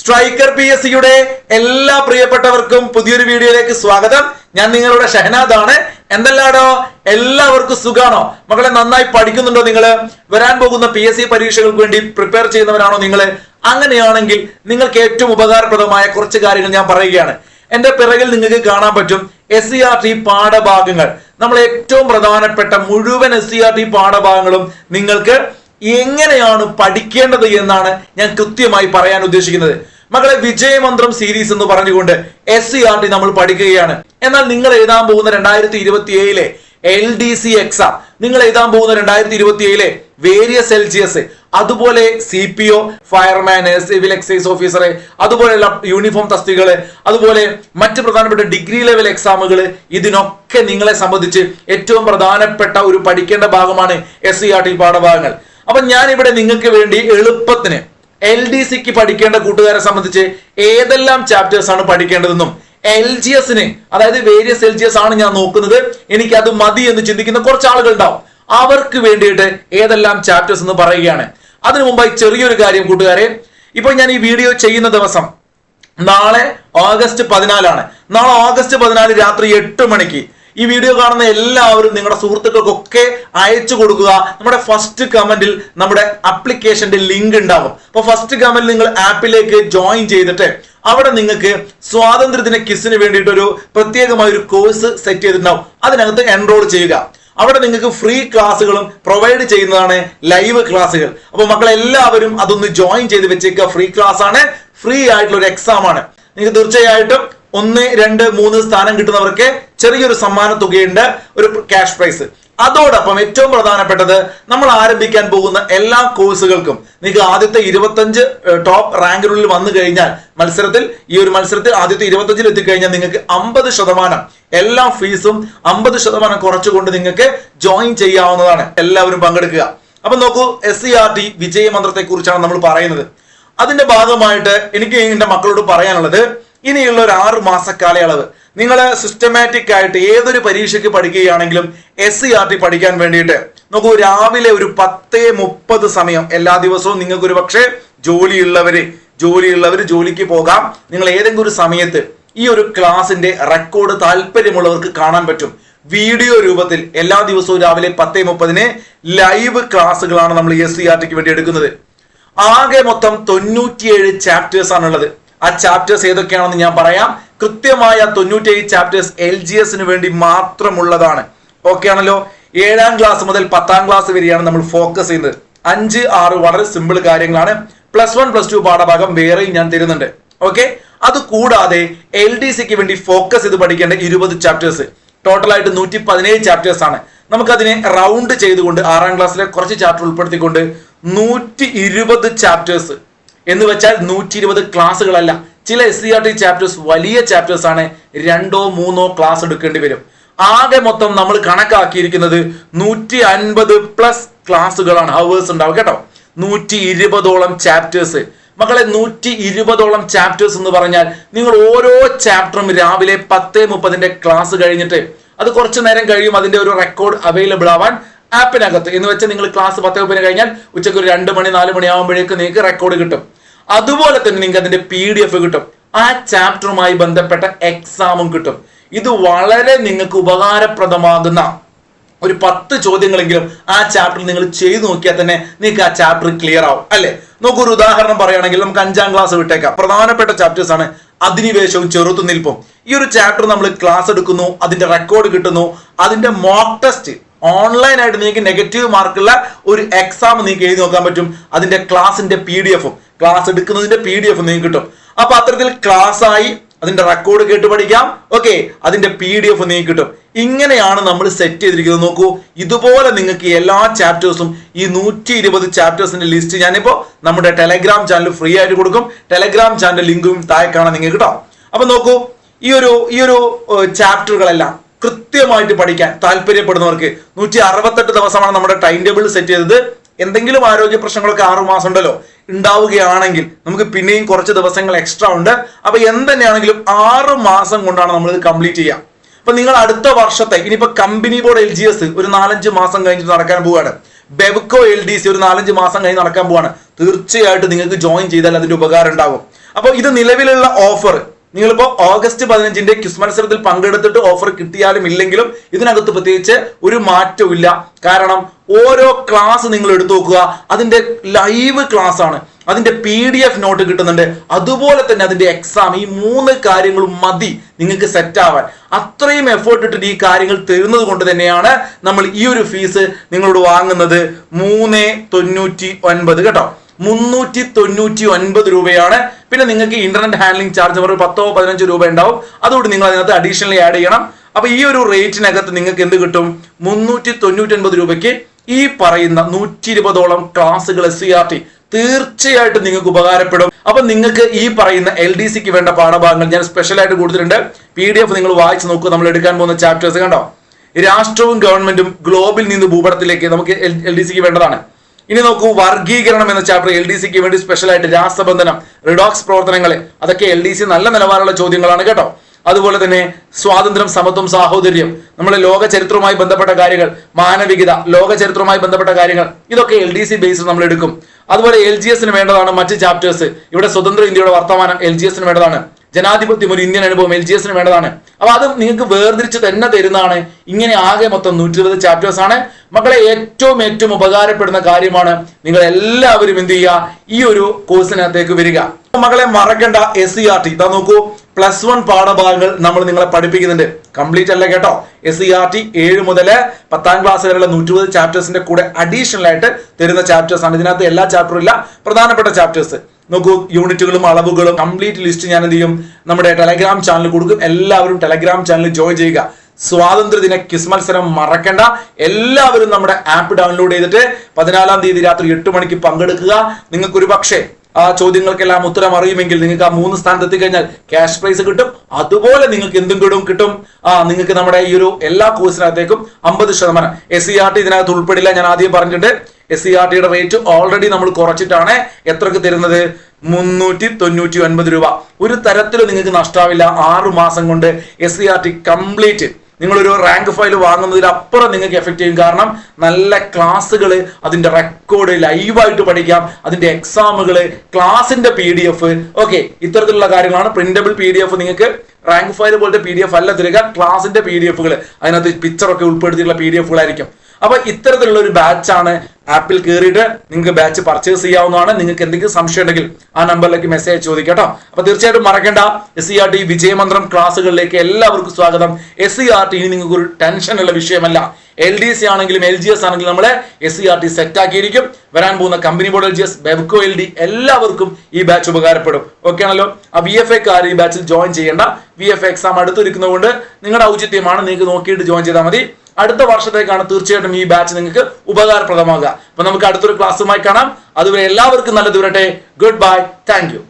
Striker PSCയുടെ എല്ലാ പ്രിയപ്പെട്ടവർക്കും പുതിയൊരു വീഡിയോയിലേക്ക് സ്വാഗതം. ഞാൻ നിങ്ങളുടെ ഷഹനാദ് ആണ്. എന്തെല്ലാടോ, എല്ലാവർക്കും സുഖാണോ? മക്കളെ, നന്നായി പഠിക്കുന്നുണ്ടോ? നിങ്ങൾ വരാൻ പോകുന്ന PSC പരീക്ഷകൾക്ക് വേണ്ടി പ്രിപ്പയർ ചെയ്യുന്നവരാണോ നിങ്ങൾ? അങ്ങനെയാണെങ്കിൽ നിങ്ങൾക്ക് ഏറ്റവും ഉപകാരപ്രദമായ കുറച്ച് കാര്യങ്ങൾ ഞാൻ പറയുകയാണ്. എന്റെ പിറകിൽ നിങ്ങൾക്ക് കാണാൻ പറ്റും SCERT പാഠഭാഗങ്ങൾ. നമ്മൾ ഏറ്റവും പ്രധാനപ്പെട്ട മുഴുവൻ SCERT പാഠഭാഗങ്ങളും നിങ്ങൾക്ക് എങ്ങനെയാണ് പഠിക്കേണ്ടത് എന്നാണ് ഞാൻ കൃത്യമായി പറയാൻ ഉദ്ദേശിക്കുന്നത്. മക്കളെ, വിജയമന്ത്രം സീരീസ് എന്ന് പറഞ്ഞുകൊണ്ട് SCERT നമ്മൾ പഠിക്കുകയാണ്. എന്നാൽ നിങ്ങൾ എഴുതാൻ പോകുന്ന 2027 LDC എക്സാം, നിങ്ങൾ എഴുതാൻ പോകുന്ന 2027 വേരിയസ് LGS, അതുപോലെ CPO, fireman, civil excise officer, അതുപോലെയുള്ള യൂണിഫോം തസ്തികകള്, അതുപോലെ മറ്റ് പ്രധാനപ്പെട്ട ഡിഗ്രി ലെവൽ എക്സാമുകൾ, ഇതിനൊക്കെ നിങ്ങളെ സംബന്ധിച്ച് ഏറ്റവും പ്രധാനപ്പെട്ട ഒരു പഠിക്കേണ്ട ഭാഗമാണ് SCERT പാഠഭാഗങ്ങൾ. അപ്പൊ ഞാൻ ഇവിടെ നിങ്ങൾക്ക് വേണ്ടി എളുപ്പത്തിന് LDCക്ക് പഠിക്കേണ്ട കൂട്ടുകാരെ സംബന്ധിച്ച് ഏതെല്ലാം ചാപ്റ്റേഴ്സ് ആണ് പഠിക്കേണ്ടതെന്നും, LGSന് അതായത് വേരിയസ് LGS ആണ് ഞാൻ നോക്കുന്നത്, എനിക്ക് അത് മതി എന്ന് ചിന്തിക്കുന്ന കുറച്ച് ആളുകൾ ഉണ്ടാവും. അവർക്ക് വേണ്ടിയിട്ട് ഏതെല്ലാം ചാപ്റ്റേഴ്സ് എന്ന് പറയുകയാണ്. അതിനു മുമ്പായി ചെറിയൊരു കാര്യം കൂട്ടുകാരെ, ഇപ്പൊ ഞാൻ ഈ വീഡിയോ ചെയ്യുന്ന ദിവസം നാളെ ഓഗസ്റ്റ് 14 നാളെ ഓഗസ്റ്റ് 14 രാത്രി 8 മണിക്ക് ഈ വീഡിയോ കാണുന്ന എല്ലാവരും നിങ്ങളുടെ സുഹൃത്തുക്കൾക്കൊക്കെ അയച്ചു കൊടുക്കുക. നമ്മുടെ ഫസ്റ്റ് കമന്റിൽ നമ്മുടെ ആപ്ലിക്കേഷന്റെ ലിങ്ക് ഉണ്ടാകും. അപ്പൊ ഫസ്റ്റ് കമന്റിൽ നിങ്ങൾ ആപ്പിലേക്ക് ജോയിൻ ചെയ്തിട്ട് അവിടെ നിങ്ങൾക്ക് സ്വാതന്ത്ര്യദിന ക്വിസിന് വേണ്ടിയിട്ട് ഒരു പ്രത്യേകമായ ഒരു കോഴ്സ് സെറ്റ് ചെയ്തിട്ടുണ്ടാവും. അതിനകത്ത് എൻറോൾ ചെയ്യുക. അവിടെ നിങ്ങൾക്ക് ഫ്രീ ക്ലാസ്സുകളും പ്രൊവൈഡ് ചെയ്യുന്നതാണ്, ലൈവ് ക്ലാസ്സുകൾ. അപ്പൊ മക്കളെല്ലാവരും അതൊന്ന് ജോയിൻ ചെയ്ത് വെച്ചേക്കുക. ഫ്രീ ക്ലാസ് ആണ്, ഫ്രീ ആയിട്ടുള്ള ഒരു എക്സാം ആണ്. നിങ്ങൾക്ക് തീർച്ചയായിട്ടും 1, 2, 3 സ്ഥാനം കിട്ടുന്നവർക്ക് ചെറിയൊരു സമ്മാന തുകയുണ്ട്, ഒരു ക്യാഷ് പ്രൈസ്. അതോടൊപ്പം ഏറ്റവും പ്രധാനപ്പെട്ടത്, നമ്മൾ ആരംഭിക്കാൻ പോകുന്ന എല്ലാ കോഴ്സുകൾക്കും നിങ്ങൾക്ക് ആദ്യത്തെ 25 ടോപ്പ് റാങ്കിനുള്ളിൽ വന്നു കഴിഞ്ഞാൽ ഈ ഒരു മത്സരത്തിൽ ആദ്യത്തെ 25 എത്തിക്കഴിഞ്ഞാൽ നിങ്ങൾക്ക് 50% എല്ലാ ഫീസും 50% കുറച്ചുകൊണ്ട് നിങ്ങൾക്ക് ജോയിൻ ചെയ്യാവുന്നതാണ്. എല്ലാവരും പങ്കെടുക്കുക. അപ്പൊ നോക്കൂ, SCERT വിജയമന്ത്രത്തെ കുറിച്ചാണ് നമ്മൾ പറയുന്നത്. അതിന്റെ ഭാഗമായിട്ട് എനിക്ക് എന്റെ മക്കളോട് പറയാനുള്ളത്, ഇനിയുള്ള ഒരു 6 മാസ കാലയളവ് നിങ്ങൾ സിസ്റ്റമാറ്റിക് ആയിട്ട് ഏതൊരു പരീക്ഷയ്ക്ക് പഠിക്കുകയാണെങ്കിലും SCERT പഠിക്കാൻ വേണ്ടിയിട്ട് നോക്കൂ, രാവിലെ ഒരു 10:30 സമയം എല്ലാ ദിവസവും നിങ്ങൾക്ക് ഒരു പക്ഷേ ജോലിയുള്ളവര് ജോലിക്ക് പോകാം. നിങ്ങൾ ഏതെങ്കിലും ഒരു സമയത്ത് ഈ ഒരു ക്ലാസിന്റെ റെക്കോർഡ് താല്പര്യമുള്ളവർക്ക് കാണാൻ പറ്റും. വീഡിയോ രൂപത്തിൽ എല്ലാ ദിവസവും രാവിലെ 10:30 ലൈവ് ക്ലാസ്സുകളാണ് നമ്മൾ SCERTക്ക് വേണ്ടി എടുക്കുന്നത്. ആകെ മൊത്തം 97 ചാപ്റ്റേഴ്സ് ആണുള്ളത്. ആ ചാപ്റ്റേഴ്സ് ഏതൊക്കെയാണെന്ന് ഞാൻ പറയാം. കൃത്യമായ 97 ചാപ്റ്റേഴ്സ് LGSന് വേണ്ടി മാത്രമുള്ളതാണ്. ഓക്കെ ആണല്ലോ? 7ാം ക്ലാസ് മുതൽ 10ാം ക്ലാസ് വരെയാണ് നമ്മൾ ഫോക്കസ് ചെയ്യുന്നത്. 5, 6 വളരെ സിമ്പിൾ കാര്യങ്ങളാണ്. +1, +2 പാഠഭാഗം വേറെയും ഞാൻ തരുന്നുണ്ട്. ഓക്കെ, അത് കൂടാതെ LDCക്ക് വേണ്ടി ഫോക്കസ് ചെയ്ത് പഠിക്കേണ്ട 20 ചാപ്റ്റേഴ്സ്, ടോട്ടലായിട്ട് 117 ചാപ്റ്റേഴ്സ് ആണ്. നമുക്കതിനെ റൗണ്ട് ചെയ്തുകൊണ്ട് 6ാം ക്ലാസ്സിലെ കുറച്ച് ചാപ്റ്റർ ഉൾപ്പെടുത്തിക്കൊണ്ട് 120 ചാപ്റ്റേഴ്സ് എന്ന് വെച്ചാൽ 120 ക്ലാസ്സുകളല്ല. ചില SCERT ചാപ്റ്റേഴ്സ് വലിയ ചാപ്റ്റേഴ്സ് ആണ്, 2, 3 ക്ലാസ് എടുക്കേണ്ടി വരും. ആകെ മൊത്തം നമ്മൾ കണക്കാക്കിയിരിക്കുന്നത് 150+ ക്ലാസ്സുകളാണ്, ഹവേഴ്സ് ഉണ്ടാവും കേട്ടോ. 120ഓളം ചാപ്റ്റേഴ്സ്. മക്കളെ, 120ഓളം ചാപ്റ്റേഴ്സ് എന്ന് പറഞ്ഞാൽ നിങ്ങൾ ഓരോ ചാപ്റ്ററും രാവിലെ 10:30 ക്ലാസ് കഴിഞ്ഞിട്ട് അത് കുറച്ചു നേരം കഴിയും അതിന്റെ ഒരു റെക്കോർഡ് അവൈലബിൾ ആവാൻ ആപ്പിനകത്ത്. എന്ന് വെച്ചാൽ നിങ്ങൾ ക്ലാസ് 10:30 കഴിഞ്ഞാൽ ഉച്ചയ്ക്ക് ഒരു 2 മണി 4 മണി ആകുമ്പോഴേക്ക് നിങ്ങൾക്ക് റെക്കോർഡ് കിട്ടും. അതുപോലെ തന്നെ നിങ്ങൾക്ക് അതിന്റെ PDF കിട്ടും. ആ ചാപ്റ്ററുമായി ബന്ധപ്പെട്ട എക്സാമും കിട്ടും. ഇത് വളരെ നിങ്ങൾക്ക് ഉപകാരപ്രദമാകുന്ന ഒരു 10 ചോദ്യങ്ങളെങ്കിലും ആ ചാപ്റ്ററിൽ നിങ്ങൾ ചെയ്തു നോക്കിയാൽ തന്നെ നിങ്ങൾക്ക് ആ ചാപ്റ്റർ ക്ലിയർ ആവും, അല്ലെ? നോക്കൂ, ഒരു ഉദാഹരണം പറയുകയാണെങ്കിൽ നമുക്ക് 5ാം ക്ലാസ് വിട്ടേക്കാം. പ്രധാനപ്പെട്ട ചാപ്റ്റേഴ്സ് ആണ് അധിനിവേശവും ചെറുത്തുനിൽപ്പും. ഈ ഒരു ചാപ്റ്റർ നമ്മൾ ക്ലാസ് എടുക്കുന്നു, അതിന്റെ റെക്കോർഡ് കിട്ടുന്നു, അതിന്റെ മോക്ക് ടെസ്റ്റ് ഓൺലൈൻ ആയിട്ട് നിങ്ങൾക്ക് നെഗറ്റീവ് മാർക്കുള്ള ഒരു എക്സാം നിങ്ങൾക്ക് എഴുതി നോക്കാൻ പറ്റും. അതിന്റെ ക്ലാസിന്റെ PDF-ഉം ക്ലാസ് എടുക്കുന്നതിന്റെ PDF-ഉം നിങ്ങൾക്ക് കിട്ടും. അപ്പൊ അത്തരത്തിൽ ക്ലാസ് ആയി അതിന്റെ റെക്കോർഡ് കേട്ട് പഠിക്കാം. ഓക്കെ, അതിന്റെ PDF നിങ്ങൾക്ക് കിട്ടും. ഇങ്ങനെയാണ് നമ്മൾ സെറ്റ് ചെയ്തിരിക്കുന്നത്. നോക്കൂ, ഇതുപോലെ നിങ്ങൾക്ക് എല്ലാ ചാപ്റ്റേഴ്സും ഈ 120 ചാപ്റ്റേഴ്സിന്റെ ലിസ്റ്റ് ഞാനിപ്പോ നമ്മുടെ ടെലഗ്രാം ചാനൽ ഫ്രീ ആയിട്ട് കൊടുക്കും. ടെലഗ്രാം ചാനൽ ലിങ്കും താഴെ കാണാൻ നിങ്ങൾക്ക് കിട്ടാം. അപ്പൊ നോക്കൂ, ഈ ഒരു ചാപ്റ്ററുകളെല്ലാം കൃത്യമായിട്ട് പഠിക്കാൻ താല്പര്യപ്പെടുന്നവർക്ക് 168 ദിവസമാണ് നമ്മുടെ ടൈം ടേബിൾ സെറ്റ് ചെയ്തത്. എന്തെങ്കിലും ആരോഗ്യ പ്രശ്നങ്ങളൊക്കെ 6 മാസം ഉണ്ടല്ലോ ഉണ്ടാവുകയാണെങ്കിൽ നമുക്ക് പിന്നെയും കുറച്ച് ദിവസങ്ങൾ എക്സ്ട്രാ ഉണ്ട്. അപ്പൊ എന്തെന്നെയാണെങ്കിലും 6 മാസം കൊണ്ടാണ് നമ്മൾ ഇത് കംപ്ലീറ്റ് ചെയ്യാം. അപ്പൊ നിങ്ങൾ അടുത്ത വർഷത്തെ ഇനിയിപ്പോ കമ്പനി ബോർഡ് LGS ഒരു 4-5 മാസം കഴിഞ്ഞിട്ട് നടക്കാൻ പോവുകയാണ്. ബെവ്കോ LDC ഒരു 4-5 മാസം കഴിഞ്ഞ് നടക്കാൻ പോവാണ്. തീർച്ചയായിട്ടും നിങ്ങൾക്ക് ജോയിൻ ചെയ്താൽ അതിന്റെ ഉപകാരം ഉണ്ടാകും. അപ്പോൾ ഇത് നിലവിലുള്ള ഓഫർ. നിങ്ങളിപ്പോ ഓഗസ്റ്റ് 15 ക്വിസ് മത്സരത്തിൽ പങ്കെടുത്തിട്ട് ഓഫർ കിട്ടിയാലും ഇല്ലെങ്കിലും ഇതിനകത്ത് പ്രത്യേകിച്ച് ഒരു മാറ്റവും ഇല്ല. കാരണം ഓരോ ക്ലാസ് നിങ്ങൾ എടുത്തു നോക്കുക, അതിന്റെ ലൈവ് ക്ലാസ് ആണ്, അതിന്റെ PDF നോട്ട് കിട്ടുന്നുണ്ട്, അതുപോലെ തന്നെ അതിന്റെ എക്സാം. ഈ 3 കാര്യങ്ങളും മതി നിങ്ങൾക്ക് സെറ്റ് ആവാൻ. അത്രയും എഫേർട്ട് ഇട്ടിട്ട് ഈ കാര്യങ്ങൾ തരുന്നത് കൊണ്ട് തന്നെയാണ് നമ്മൾ ഈ ഒരു ഫീസ് നിങ്ങളോട് വാങ്ങുന്നത് 399 കേട്ടോ. 399 രൂപയാണ്. പിന്നെ നിങ്ങൾക്ക് ഇന്റർനെറ്റ് ഹാൻഡ്ലിംഗ് ചാർജ് ഒരു 10-15 രൂപ ഉണ്ടാവും, അതുകൊണ്ട് നിങ്ങൾ അതിനകത്ത് അഡീഷണലി ആഡ് ചെയ്യണം. അപ്പൊ ഈ ഒരു റേറ്റിനകത്ത് നിങ്ങൾക്ക് എന്ത് കിട്ടും? 399 രൂപയ്ക്ക് ഈ പറയുന്ന 120ഓളം ക്ലാസ്സുകൾ SCERT തീർച്ചയായിട്ടും നിങ്ങൾക്ക് ഉപകാരപ്പെടും. അപ്പൊ നിങ്ങൾക്ക് ഈ പറയുന്ന LDCക്ക് വേണ്ട പാഠഭാഗങ്ങൾ ഞാൻ സ്പെഷ്യൽ ആയിട്ട് കൊടുത്തിട്ടുണ്ട്. PDF നിങ്ങൾ വായിച്ചു നോക്കൂ. നമ്മൾ എടുക്കാൻ പോകുന്ന ചാപ്റ്റേഴ്സ് കണ്ടോ, രാഷ്ട്രവും ഗവൺമെന്റും ഗ്ലോബിൽ നിന്ന് ഭൂപടത്തിലേക്ക് നമുക്ക് LDCക്ക് വേണ്ടതാണ്. ഇനി നോക്കൂ, വർഗീകരണം എന്ന ചാപ്റ്റർ LDCക്ക് വേണ്ടി സ്പെഷ്യൽ ആയിട്ട്, രാസബന്ധനം, റിഡോക്സ് പ്രവർത്തനങ്ങൾ, അതൊക്കെ LDC നല്ല നിലവാരമുള്ള ചോദ്യങ്ങളാണ് കേട്ടോ. അതുപോലെ തന്നെ സ്വാതന്ത്ര്യം, സമത്വം, സാഹോദര്യം, നമ്മളെ ലോക ചരിത്രവുമായി ബന്ധപ്പെട്ട കാര്യങ്ങൾ, മാനവികത, ലോക ചരിത്രവുമായി ബന്ധപ്പെട്ട കാര്യങ്ങൾ, ഇതൊക്കെ LDC ബേസിൽ നമ്മൾ എടുക്കും. അതുപോലെ LGSന് വേണ്ടതാണ് മറ്റ് ചാപ്റ്റേഴ്സ്. ഇവിടെ സ്വതന്ത്ര ഇന്ത്യയുടെ വർത്തമാനം LGSന് വേണ്ടതാണ്. ജനാധിപത്യം, ഒരു ഇന്ത്യൻ അനുഭവം LGSന് വേണ്ടതാണ്. അപ്പൊ അത് നിങ്ങൾക്ക് വേർതിരിച്ച് തന്നെ തരുന്നതാണ്. ഇങ്ങനെ ആകെ മൊത്തം 120 ചാപ്റ്റേഴ്സ് ആണ് മക്കളെ. ഏറ്റവും ഉപകാരപ്പെടുന്ന കാര്യമാണ്. നിങ്ങൾ എല്ലാവരും എന്ത് ചെയ്യുക, ഈ ഒരു കോഴ്സിനകത്തേക്ക് വരിക. മക്കളെ മറക്കണ്ട, SCERT ഇതാ നോക്കൂ, +1 പാഠഭാഗങ്ങൾ നമ്മൾ നിങ്ങളെ പഠിപ്പിക്കുന്നുണ്ട്. കംപ്ലീറ്റ് അല്ല കേട്ടോ. SCERT 7 മുതൽ 10ാം ക്ലാസ് വരെയുള്ള 120 ചാപ്റ്റേഴ്സിന്റെ കൂടെ അഡീഷണൽ ആയിട്ട് തരുന്ന ചാപ്റ്റേഴ്സ് ആണ്. ഇതിനകത്ത് എല്ലാ ചാപ്റ്ററും ഇല്ല, പ്രധാനപ്പെട്ട ചാപ്റ്റേഴ്സ് നോക്കൂ. യൂണിറ്റുകളും അളവുകളും കംപ്ലീറ്റ് ലിസ്റ്റ് ഞാൻ എന്ത് ചെയ്യും, നമ്മുടെ ടെലഗ്രാം ചാനൽ കൊടുക്കും. എല്ലാവരും ടെലഗ്രാം ചാനൽ ജോയിൻ ചെയ്യുക. സ്വാതന്ത്ര്യദിന ക്വിസ് മത്സരം മറക്കണ്ട. എല്ലാവരും നമ്മുടെ ആപ്പ് ഡൗൺലോഡ് ചെയ്തിട്ട് 14-ാം തീയതി രാത്രി 8 മണിക്ക് പങ്കെടുക്കുക. നിങ്ങൾക്ക് ഒരു പക്ഷേ ആ ചോദ്യങ്ങൾക്കെല്ലാം ഉത്തരം അറിയുമെങ്കിൽ നിങ്ങൾക്ക് ആ 3 സ്ഥാനത്ത് എത്തിക്കഴിഞ്ഞാൽ ക്യാഷ് പ്രൈസ് കിട്ടും. അതുപോലെ നിങ്ങൾക്ക് എന്തും കിട്ടും. നിങ്ങൾക്ക് നമ്മുടെ ഈ ഒരു എല്ലാ കോഴ്സിനകത്തേക്കും 50%. SCERT ഇതിനകത്ത് ഉൾപ്പെടില്ല, ഞാൻ ആദ്യം പറഞ്ഞിട്ടുണ്ട്. SCERTയുടെ റേറ്റ് ഓൾറെഡി നമ്മൾ കുറച്ചിട്ടാണ് എത്രക്ക് തരുന്നത്, 399 രൂപ. ഒരു തരത്തിലും നിങ്ങൾക്ക് നഷ്ടാവില്ല. 6 മാസം കൊണ്ട് SCERT കംപ്ലീറ്റ് നിങ്ങളൊരു റാങ്ക് ഫയൽ വാങ്ങുന്നതിലപ്പുറം നിങ്ങൾക്ക് എഫക്ട് ചെയ്യും. കാരണം നല്ല ക്ലാസ്സുകൾ, അതിന്റെ റെക്കോർഡ്, ലൈവായിട്ട് പഠിക്കാം, അതിന്റെ എക്സാമുകൾ, ക്ലാസിന്റെ PDF, ഓക്കെ, ഇത്തരത്തിലുള്ള കാര്യങ്ങളാണ്. പ്രിന്റബിൾ PDF നിങ്ങൾക്ക് റാങ്ക് ഫയൽ പോലത്തെ PDF അല്ല തരിക, ക്ലാസിന്റെ PDFകൾ, അതിനകത്ത് പിക്ചറൊക്കെ ഉൾപ്പെടുത്തിയിട്ടുള്ള PDFകളായിരിക്കും. അപ്പൊ ഇത്തരത്തിലുള്ള ഒരു ബാച്ചാണ്. ആപ്പിൽ കയറിയിട്ട് നിങ്ങൾക്ക് ബാച്ച് പർച്ചേസ് ചെയ്യാവുന്നതാണ്. നിങ്ങൾക്ക് എന്തെങ്കിലും സംശയം ഉണ്ടെങ്കിൽ ആ നമ്പറിലേക്ക് മെസ്സേജ് ചോദിക്കാം കേട്ടോ. അപ്പൊ തീർച്ചയായിട്ടും മറക്കണ്ട, SCERT വിജയമന്ത്രം ക്ലാസ്സുകളിലേക്ക് എല്ലാവർക്കും സ്വാഗതം. SCERT ഇനി നിങ്ങൾക്ക് ഒരു ടെൻഷനുള്ള വിഷയമല്ല. LDC ആണെങ്കിലും LGS ആണെങ്കിലും നമ്മളെ SCERT സെറ്റ് ആക്കിയിരിക്കും. വരാൻ പോകുന്ന company board LGS, Bevco LD എല്ലാവർക്കും ഈ ബാച്ച് ഉപകാരപ്പെടും. ഓക്കെ ആണല്ലോ. ആ VFA ഈ ബാച്ചിൽ ജോയിൻ ചെയ്യേണ്ട. VFA എക്സാം അടുത്തിരിക്കുന്നതുകൊണ്ട് നിങ്ങളുടെ ഔചിത്യമാണ്, നിങ്ങൾക്ക് നോക്കിയിട്ട് ജോയിൻ ചെയ്താൽ മതി. അടുത്ത വർഷത്തേക്കാണ് തീർച്ചയായിട്ടും ഈ ബാച്ച് നിങ്ങൾക്ക് ഉപകാരപ്രദമാകുക. അപ്പൊ നമുക്ക് അടുത്തൊരു ക്ലാസ്സുമായി കാണാം. അതുവരെ എല്ലാവർക്കും നല്ലത് വരട്ടെ. Good bye, thank you.